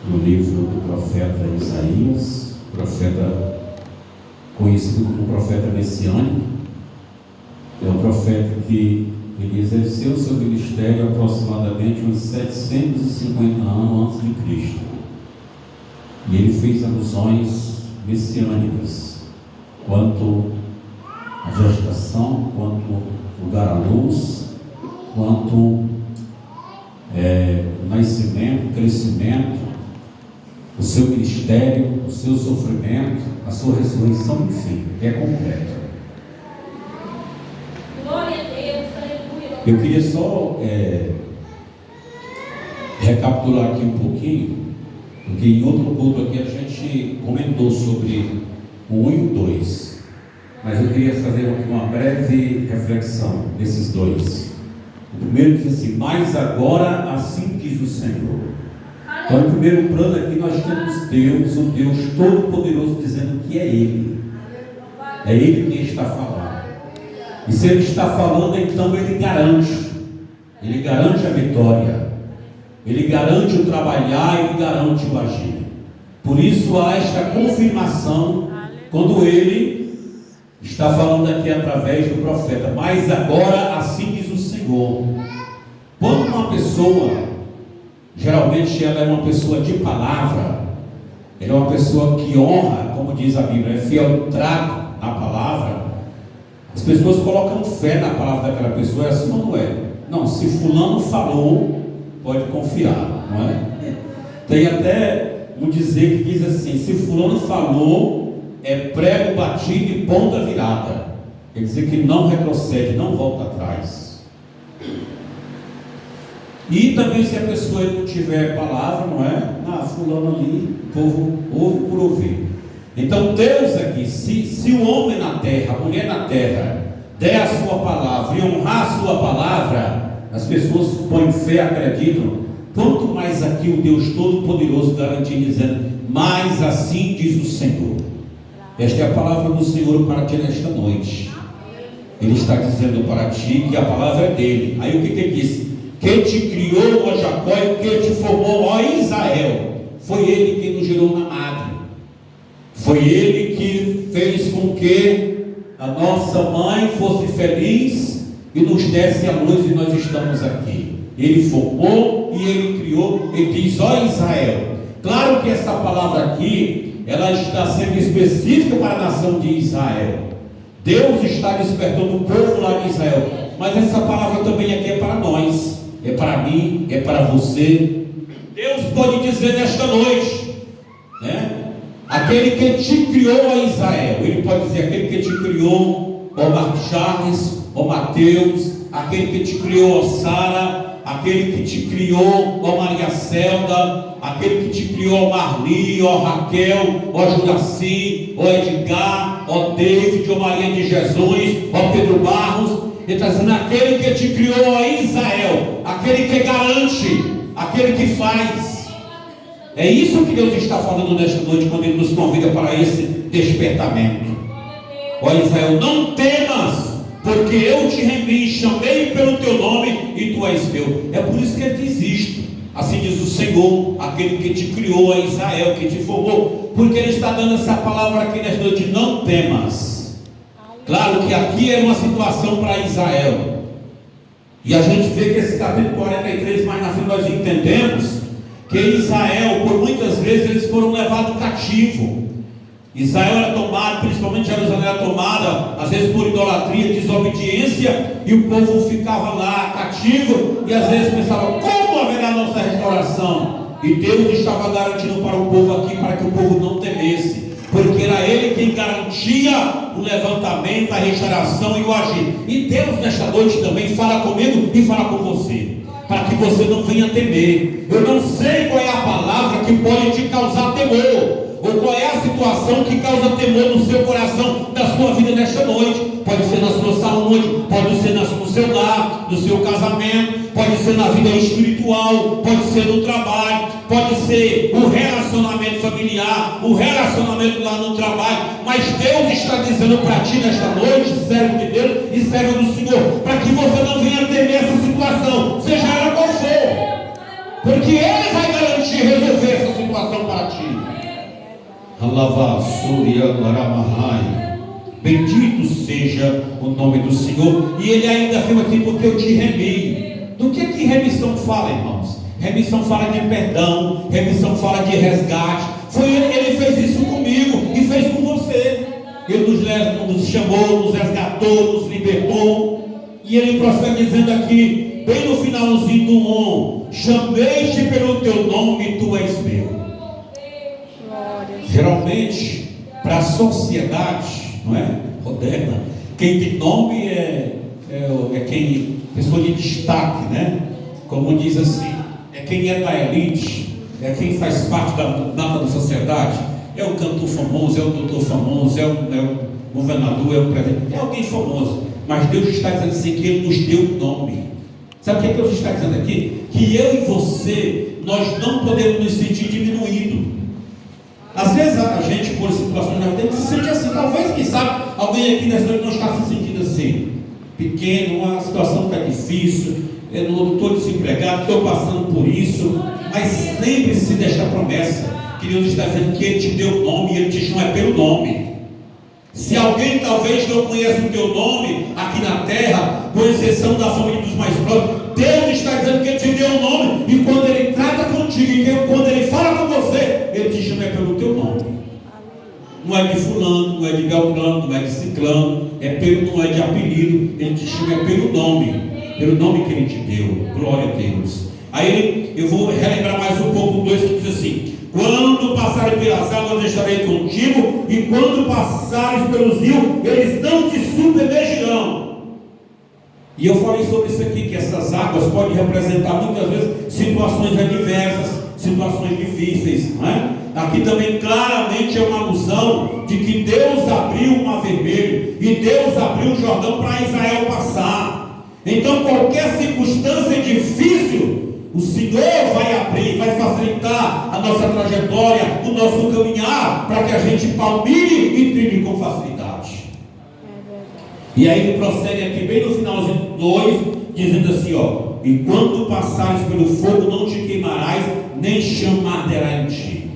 no livro do profeta Isaías, profeta conhecido como profeta messiânico. É um profeta que ele exerceu seu ministério aproximadamente uns 750 anos antes de Cristo. E ele fez alusões messiânicas quanto à gestação, quanto o dar à luz, quanto o nascimento, o crescimento, o seu ministério, o seu sofrimento, a sua ressurreição, enfim, que é completa. Glória a Deus, aleluia. Eu queria só recapitular aqui um pouquinho, porque em outro culto aqui a gente comentou sobre o 1 e o 2, mas eu queria fazer aqui uma breve reflexão desses dois. O primeiro diz assim: mas agora assim diz o Senhor. Então, no primeiro plano aqui nós temos Deus, o Deus Todo-Poderoso, dizendo que é Ele. É Ele quem está falando. E se Ele está falando, então Ele garante. Ele garante a vitória. Ele garante o trabalhar, Ele garante o agir. Por isso há esta confirmação quando Ele está falando aqui através do profeta. Mas agora assim diz o Senhor. Quando uma pessoa, geralmente ela é uma pessoa de palavra, ela é uma pessoa que honra, como diz a Bíblia, é fiel no trato na palavra, as pessoas colocam fé na palavra daquela pessoa. É assim ou não é? Não, se fulano falou, pode confiar, não é? Tem até um dizer que diz assim: se fulano falou, é prego batido e ponta virada. Quer dizer que não retrocede, não volta atrás. E também, se a pessoa não tiver palavra, não é? Fulano ali, o povo ouve por ouvir. Então Deus aqui, se o homem na terra, a mulher na terra, der a sua palavra e honrar a sua palavra, as pessoas põem fé, acreditam. Quanto mais aqui o Deus Todo-Poderoso garantindo, dizendo: mas assim diz o Senhor. Esta é a palavra do Senhor para ti nesta noite. Ele está dizendo para ti que a palavra é dele. Aí o que ele disse? Quem te criou, ó Jacó, e quem te formou, ó Israel. Foi Ele quem nos gerou na madre. Foi Ele que fez com que a nossa mãe fosse feliz e nos desse a luz, e nós estamos aqui. Ele formou e Ele criou. Ele diz: ó Israel. Claro que essa palavra aqui, ela está sendo específica para a nação de Israel. Deus está despertando o povo lá de Israel. Mas essa palavra também aqui é para nós. É para mim, é para você. Deus pode dizer nesta noite, né? Aquele que te criou, ó Israel. Ele pode dizer: aquele que te criou, ó Marcos Charles, ó Mateus, aquele que te criou, ó Sara, aquele que te criou, ó Maria Celda, aquele que te criou, ó Marli, ó Raquel, ó Juraci, ó Edgar, ó David, ó Maria de Jesus, ó Pedro Barros. Ele está dizendo: aquele que te criou, ó Israel, aquele que garante, aquele que faz. É isso que Deus está falando nesta noite, quando Ele nos convida para esse despertamento. Ó Israel, não temas, porque eu te remi, chamei pelo teu nome e tu és meu. É por isso que Ele diz isto. Assim diz o Senhor, aquele que te criou, ó Israel, que te formou. Porque Ele está dando essa palavra aqui nesta noite: não temas. Claro que aqui era uma situação para Israel. E a gente vê que esse capítulo 43, mais na frente, nós entendemos que Israel, por muitas vezes, eles foram levados cativo. Israel era tomado, principalmente Jerusalém era tomada, às vezes por idolatria, desobediência, e o povo ficava lá cativo, e às vezes pensava: como haverá nossa restauração? E Deus estava garantindo para o povo aqui, para que o povo não temesse, porque era Ele quem garantia o levantamento, a restauração e o agir. E Deus nesta noite também fala comigo e fala com você, para que você não venha temer. Eu não sei qual é a palavra que pode te causar temor, ou qual é a situação que causa temor no seu coração, na sua vida nesta noite. Pode ser na sua saúde, pode ser no seu lar, no seu casamento, pode ser na vida espiritual, pode ser no trabalho, pode ser o relacionamento familiar, o relacionamento lá no trabalho. Mas Deus está dizendo para ti nesta noite, servo de Deus e servo do Senhor, para que você não venha temer essa situação, seja ela qual for, porque Ele vai garantir resolver essa situação. Bendito seja o nome do Senhor. E ele ainda afirma assim: porque eu te remi. Do que remissão fala, irmãos? Remissão fala de perdão, remissão fala de resgate. Ele fez isso comigo e fez com você. Ele nos chamou, nos resgatou, nos libertou. E ele prossegue dizendo aqui, bem no finalzinho do 1: chamei-te pelo teu nome, tu és meu. Geralmente, para a sociedade, não é, moderna, quem tem nome é quem, pessoa de destaque, né? Como diz assim, é quem é da elite, é quem faz parte da sociedade, é o cantor famoso, é o doutor famoso, é o governador, é o presidente, é alguém famoso. Mas Deus está dizendo assim, que Ele nos deu nome. Sabe o que Deus está dizendo aqui? Que eu e você, nós não podemos nos sentir diminuídos. Às vezes a gente, por situações na vida, se sente assim. Talvez, quem sabe, alguém aqui nessa noite não está se sentindo assim, pequeno, uma situação está difícil, eu não estou desempregado, estou passando por isso. Mas lembre-se desta promessa, que Deus está dizendo que Ele te deu o nome e Ele te chama pelo nome. Se alguém talvez não conhece o teu nome aqui na terra, com exceção da família dos mais próximos, Deus está dizendo que Ele te deu o nome, e quando Ele trata contigo, e quando Ele fala com você, Ele te chama pelo teu nome. Não é de fulano, não é de beltrano, não é de ciclano, não é de apelido. Ele te chama pelo nome que Ele te deu. Glória a Deus. Aí eu vou relembrar mais um pouco o 2, que diz assim: quando passares pelas águas, eu estarei contigo, e quando passares pelos rios, eles não te submergirão. E eu falei sobre isso aqui, que essas águas podem representar muitas vezes situações adversas, situações difíceis, não é? Aqui também claramente é uma alusão de que Deus abriu o Mar Vermelho e Deus abriu o Jordão para Israel passar. Então qualquer circunstância difícil, o Senhor vai abrir, vai facilitar a nossa trajetória, o nosso caminhar, para que a gente palmilhe e trilhe com facilidade. E aí ele prossegue aqui bem no finalzinho 2, dizendo assim, ó: e quando passares pelo fogo, não te queimarás, nem chama arderá em ti.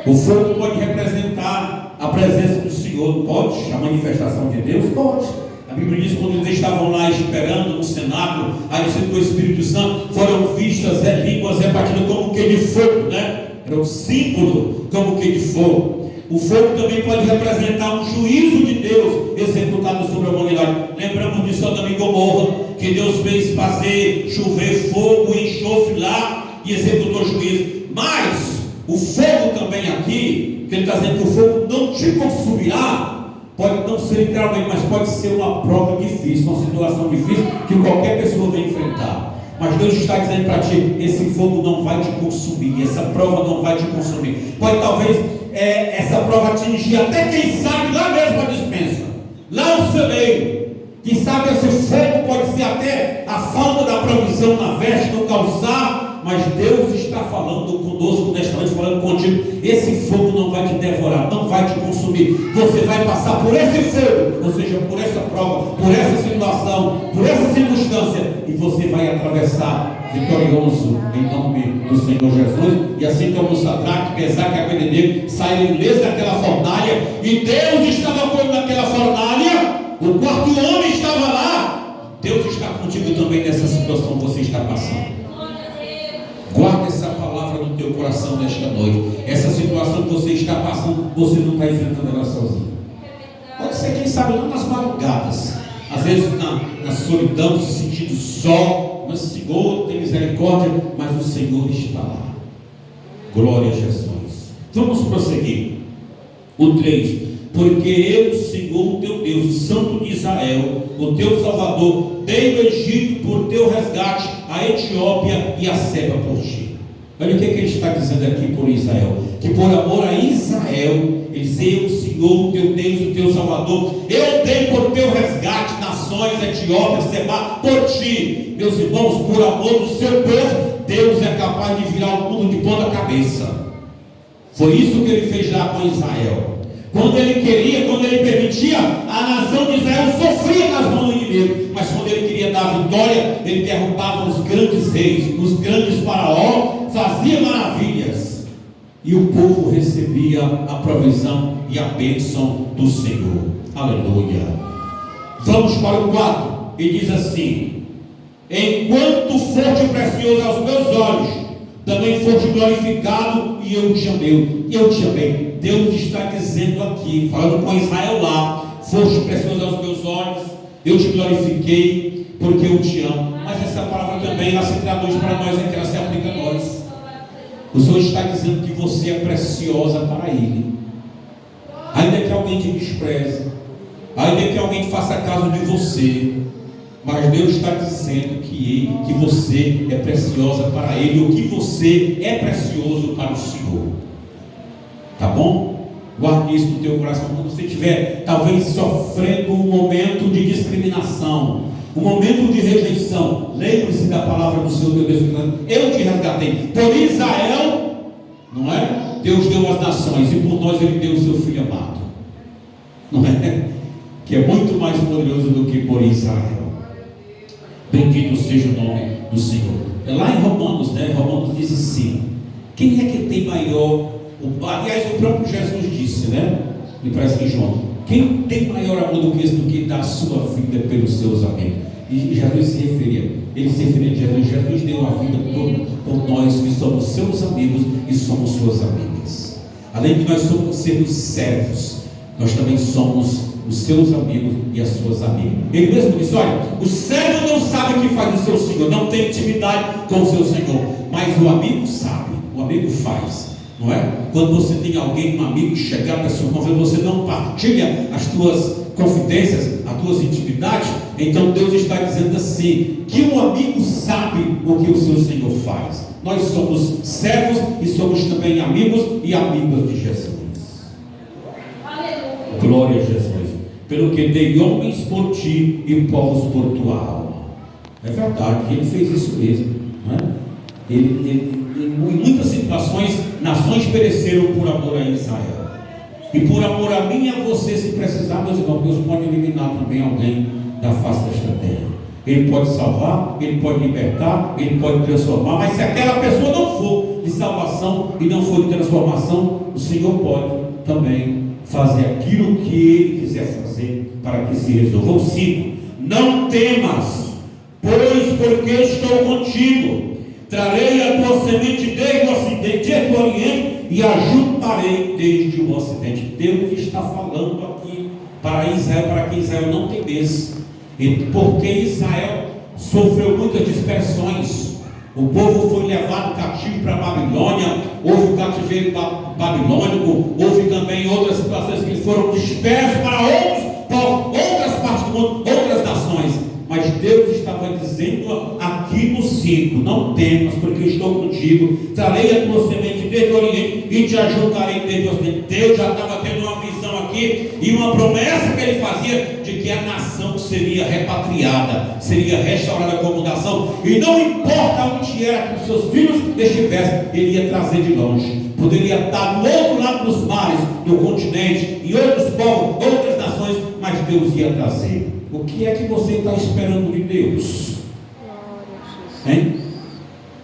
O fogo pode representar a presença do Senhor, pode, a manifestação de Deus, pode. A Bíblia diz que quando eles estavam lá esperando no cenáculo, a descida do Espírito Santo, foram vistas línguas repartidas como que de fogo, né? Era um símbolo como que de fogo. O fogo também pode representar um juízo de Deus executado sobre a humanidade. Lembramos de Sodoma e Gomorra, que Deus fez fazer chover fogo e enxofre lá e executou juízo. Mas o fogo também aqui, que ele está dizendo que o fogo não te consumirá, pode não ser literalmente, mas pode ser uma prova difícil, uma situação difícil que qualquer pessoa vai enfrentar. Mas Deus está dizendo para ti: esse fogo não vai te consumir, essa prova não vai te consumir. Pode talvez essa prova atingir até quem sabe lá mesmo a despensa, lá o celeiro. Quem sabe esse fogo pode ser até a falta da provisão na veste, no calçar. Mas Deus está falando conosco nesta noite, falando contigo: esse fogo não vai te devorar, não vai te consumir. Você vai passar por esse fogo, ou seja, por essa prova, por essa situação, por essa circunstância, e você vai atravessar vitorioso em nome do Senhor Jesus. E assim como Sadraque, Mesaque e Abednego saíram ilesos daquela fornalha, e Deus estava com ele naquela fornalha, o quarto homem estava lá. Deus está contigo também nessa situação que você está passando. Guarda essa palavra no teu coração nesta noite. Essa situação que você está passando, você não está enfrentando ela sozinho. Pode ser, quem sabe, lá nas madrugadas, às vezes na solidão, se sentindo só. Mas o Senhor tem misericórdia, mas o Senhor está lá. Glória a Jesus. Vamos prosseguir. O 3: porque eu, Senhor, o teu Deus, o Santo de Israel, o teu Salvador, dei o Egito por teu resgate, a Etiópia e a Seba por ti. Olha o que ele está dizendo aqui por Israel: que por amor a Israel, ele diz: eu, Senhor, o teu Deus, o teu Salvador, eu dei por teu resgate nações, Etiópia, Seba por ti. Meus irmãos, por amor do seu povo, Deus é capaz de virar o mundo de ponta cabeça. Foi isso que ele fez lá com Israel. Quando ele queria, quando ele permitia, a nação de Israel sofria nas mãos do inimigo. Mas quando ele queria dar a vitória, ele derrubava os grandes reis, os grandes faraós, fazia maravilhas. e o povo recebia a provisão e a bênção do Senhor. Aleluia. Vamos para o 4, e diz assim: enquanto foste precioso aos meus olhos, também foste glorificado, e eu te amei. Eu te amei. Deus está dizendo aqui, falando com Israel lá: foste precioso aos meus olhos, eu te glorifiquei, porque eu te amo. Mas essa palavra também, ela se traduz para nós, aqui ela se aplica a nós. O Senhor está dizendo que você é preciosa para Ele. Ainda que alguém te despreze, ainda que alguém faça caso de você, mas Deus está dizendo que você é preciosa para Ele, ou que você é precioso para o Senhor. Tá bom? Guarde isso no teu coração. Quando você estiver talvez sofrendo um momento de discriminação, um momento de rejeição, lembre-se da palavra do Senhor Deus: eu te resgatei. Por Israel, não é? Deus deu as nações, e por nós Ele deu o seu Filho amado, não é? Que é muito mais poderoso do que por Israel. Bendito seja o nome do Senhor. É lá em Romanos, né? Romanos diz assim: quem é que tem maior? Aliás, o próprio Jesus disse, né? Me parece que João: quem tem maior amor do que esse, do que dar a sua vida pelos seus amigos? E Jesus se referia, ele se referia a Jesus. Jesus deu a vida por nós que somos seus amigos e somos suas amigas. Além de nós sermos servos, nós também somos os seus amigos e as suas amigas. Ele mesmo disse: olha, o servo não sabe o que faz o seu Senhor, não tem intimidade com o seu Senhor, mas o amigo sabe, o amigo faz. Não é? Quando você tem alguém, um amigo chegado na sua confiança, você não partilha as tuas confidências, as tuas intimidades. Então Deus está dizendo assim, que um amigo sabe o que o seu Senhor faz. Nós somos servos e somos também amigos e amigas de Jesus. Aleluia. Glória a Jesus. Pelo que dei homens por ti e povos por tua alma. É verdade, ele fez isso mesmo, não é? Em muitas situações, nações pereceram por amor a Israel. E por amor a mim e a você, se precisar, meus irmãos, Deus pode eliminar também alguém da face desta terra. Ele pode salvar, Ele pode libertar, Ele pode transformar. Mas se aquela pessoa não for de salvação e não for de transformação, o Senhor pode também fazer aquilo que Ele quiser fazer para que se resolva. O 5: não temas, pois porque estou contigo. Trarei a tua semente desde o ocidente, desde o oriente, e a juntarei desde o ocidente. Deus está falando aqui para Israel, para que Israel não temesse. E porque Israel sofreu muitas dispersões, o povo foi levado cativo para a Babilônia, houve o cativeiro babilônico, houve também outras situações que foram dispersos para outras partes do mundo, outras nações. Mas Deus estava dizendo aqui no 5: não temas, porque eu estou contigo. Trarei a tua semente desde o oriente e te ajuntarei desde o ocidente. Deus já estava tendo uma visão aqui e uma promessa que Ele fazia de que a nação seria repatriada, seria restaurada como nação. E não importa onde era que os seus filhos estivessem, Ele ia trazer de longe. Poderia estar do outro lado dos mares, do continente, em outros povos, outras nações, mas Deus ia trazer. O que é que você está esperando de Deus? Hein?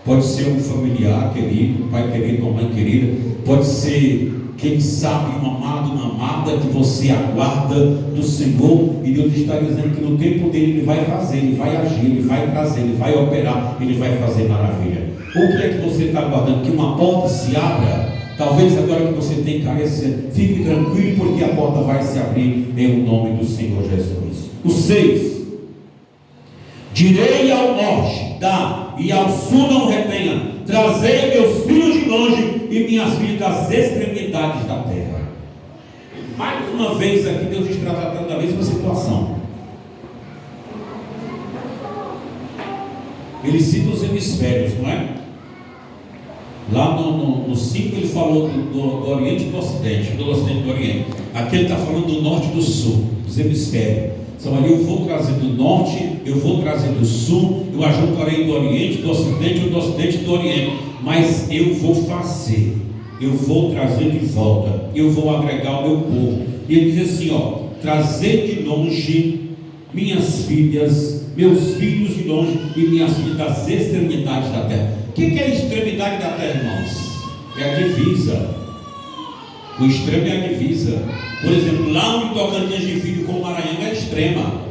Pode ser um familiar querido, um pai querido, uma mãe querida. Pode ser, quem sabe, um amado, uma amada que você aguarda do Senhor. E Deus está dizendo que no tempo dele Ele vai fazer, Ele vai agir, Ele vai trazer, Ele vai operar, Ele vai fazer maravilha. O que é que você está aguardando? Que uma porta se abra? Talvez agora que você tem carência, fique tranquilo, porque a porta vai se abrir em nome do Senhor Jesus. O 6: direi ao norte, dá, e ao sul não retenha. Trazei meus filhos de longe e minhas filhas das extremidades da terra. Mais uma vez aqui Deus está tratando da mesma situação. Ele cita os hemisférios, não é? Lá no 5 ele falou do Oriente e do Ocidente, do Ocidente e do Oriente. Aqui ele está falando do Norte e do Sul, dos hemisférios. Então ali eu vou trazer do Norte, eu vou trazer do Sul, eu ajuntarei do Oriente, do Ocidente e do Oriente. Mas eu vou fazer, eu vou trazer de volta, eu vou agregar o meu povo. E ele diz assim, ó: trazer de longe minhas filhas, meus filhos de longe e minhas filhas das extremidades da terra. O que é a extremidade da terra, irmãos? é a divisa. O extremo é a divisa. Por exemplo, lá onde Tocantins divide com o Maranhão é a extrema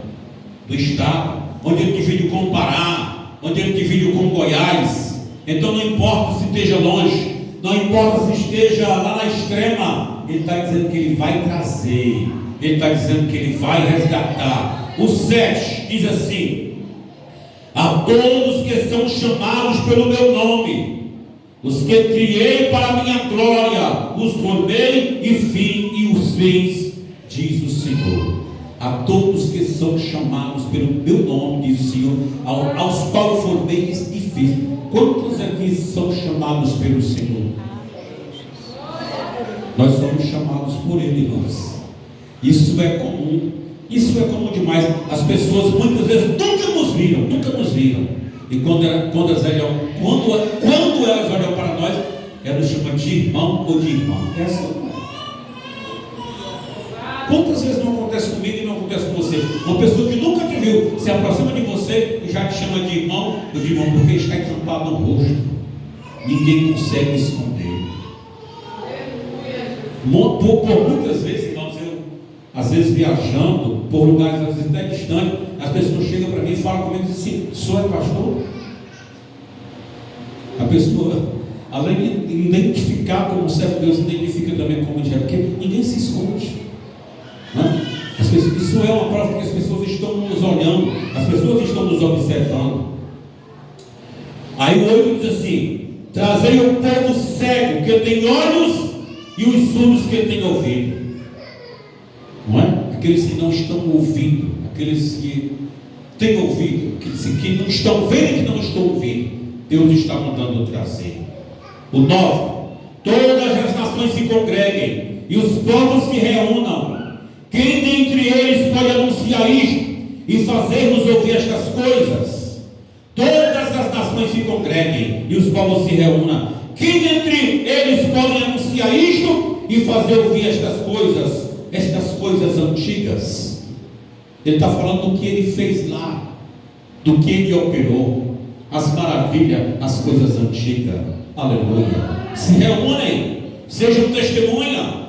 do estado, onde ele divide com o Pará, onde ele divide com Goiás. Então não importa se esteja longe, não importa se esteja lá na extrema, ele está dizendo que ele vai trazer, ele está dizendo que ele vai resgatar. O 7 diz assim: a todos que são chamados pelo meu nome, os que criei para a minha glória, os formei e os fiz, diz o Senhor. A todos que são chamados pelo meu nome, diz o Senhor, aos quais formei e fiz. Quantos aqui são chamados pelo Senhor? Nós somos chamados por Ele, irmãos. Isso é comum. Isso é comum demais. As pessoas muitas vezes nunca nos viram. E quando elas olham para nós, elas chamam de irmão ou de irmã. Essa não é. Quantas vezes não acontece comigo e não acontece com você? Uma pessoa que nunca te viu se aproxima de você e já te chama de irmão ou de irmão, porque está encampado no rosto. Ninguém consegue esconder. Por muitas vezes, irmãos, eu às vezes viajando por lugares às vezes até distantes, as pessoas chegam para mim e falam comigo e dizem assim: o senhor é pastor? A pessoa, além de identificar como servo de Deus, identifica também como indivíduo, porque ninguém se esconde. Isso é uma prova que as pessoas estão nos olhando, as pessoas estão nos observando. Aí o 8 diz assim: trazei o povo cego que tem olhos e os surdos que tem ouvido. Não é? Aqueles que não estão ouvindo, aqueles que têm ouvido, aqueles que não estão vendo e que não estão ouvindo, Deus está mandando trazer. O 9: todas as nações se congreguem e os povos se reúnam. Quem dentre eles pode anunciar isto e fazer-nos ouvir estas coisas? Todas as nações se congreguem e os povos se reúnam. Quem dentre eles pode anunciar isto e fazer ouvir estas coisas antigas? Ele está falando do que ele fez lá, do que ele operou, as maravilhas, as coisas antigas. Aleluia. Se reúnem, sejam testemunha.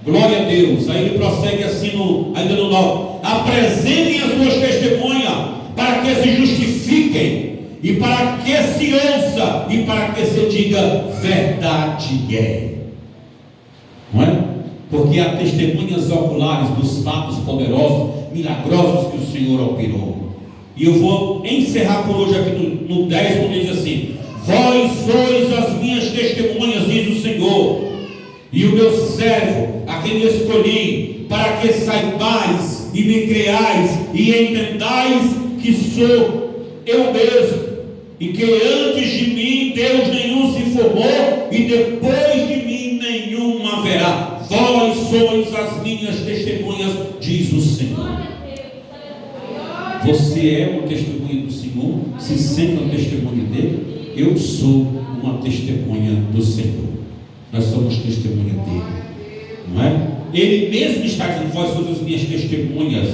Glória a Deus. Aí ele prossegue assim ainda no 9: apresentem as suas testemunhas, para que se justifiquem, e para que se ouça, e para que se diga: verdade é. Não é? Porque há testemunhas oculares dos fatos poderosos, milagrosos que o Senhor operou. E eu vou encerrar por hoje aqui no 10, quando diz assim: vós sois as minhas testemunhas, diz o Senhor, e o meu servo, a quem escolhi, para que saibais e me creais e entendais que sou eu mesmo, e que antes de mim Deus nenhum se formou, e depois de mim nenhum haverá. Vós sois as minhas testemunhas, diz o Senhor. Você é uma testemunha do Senhor? Se sente uma testemunha dele? Eu sou uma testemunha do Senhor. Nós somos testemunha dele, não é? Ele mesmo está dizendo: vós sois as minhas testemunhas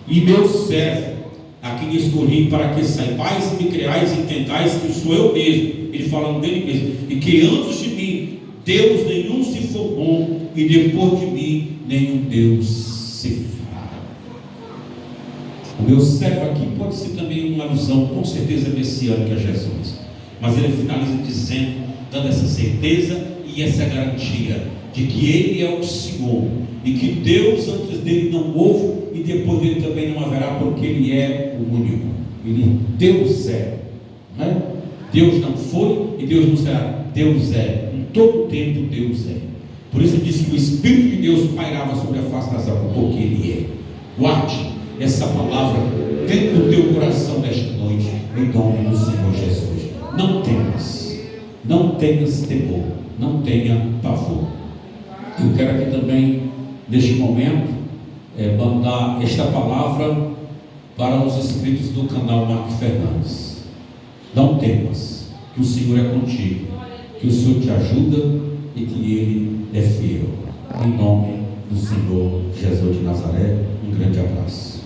e meu servo, a quem escolhi, para que saibais e me creais e entendais que sou eu mesmo. Ele falando dele mesmo, e que antes de mim Deus nenhum se formou, e depois de mim nenhum Deus se fará. O meu servo aqui pode ser também uma alusão, com certeza, messiânica a Jesus, mas ele finaliza dizendo, dando essa certeza e essa garantia de que Ele é o Senhor, e que Deus antes dele não houve e depois dele também não haverá, porque Ele é o único. Deus é, não é? Deus não foi e Deus não será. Deus é, em todo tempo Deus é. Por isso ele disse que o Espírito de Deus pairava sobre a face das águas, porque Ele é. Guarde essa palavra dentro do teu coração nesta noite, em nome do Senhor Jesus. Não temas, não tenhas temor, não tenha pavor. Eu quero aqui também, neste momento, mandar esta palavra para os inscritos do canal Marcos Fernandes. Não temas, que o Senhor é contigo, que o Senhor te ajuda e que Ele é fiel. Em nome do Senhor Jesus de Nazaré, um grande abraço.